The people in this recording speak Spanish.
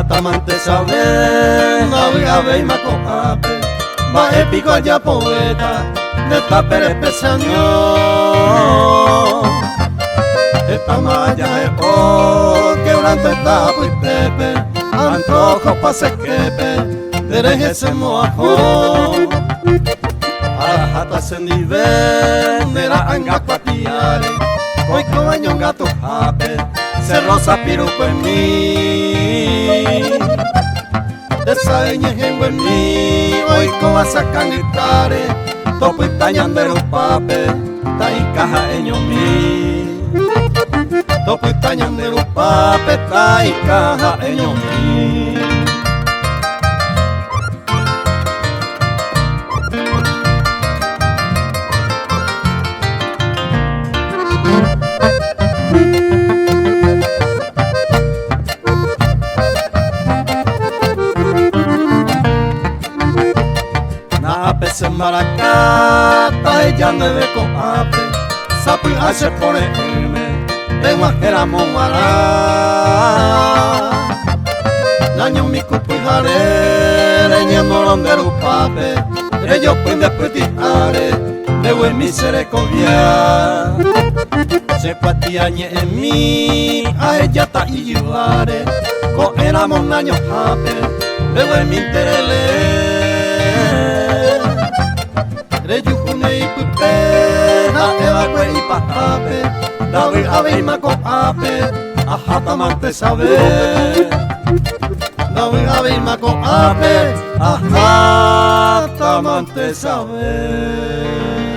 Ajatamante sabe, naviga ve mako ape, va épico allá poeta, de tapere pesaño. Esta maya es quebrante esta puitepe, antojo pa se quepe, dereje se moajo. Arajata sendive, nera anga patiare, hoy cobaño gato jape, se rosa pirupo en mí. Desaeñe en mí, hoy coba sacan gritare, topo y tañan de los pape, ta y caja en mí. Topo y tañan de los pape, ta y caja en mí. Ape se maracata, ella debe con ape, sapo y hace por de guajera monguará. Naño mi cupo y jare, reñando donde los pape, ellos pueden después tijare, de buen mi seré cobia. Se patiañe en mí, a ella ta y llevare, con éramos naños ape, de buen mi interele. Reyukune y pupe, a evacue y pajape, David ave y maco ape, ajatamante sabe. David ave y maco ape, ajatamante sabe.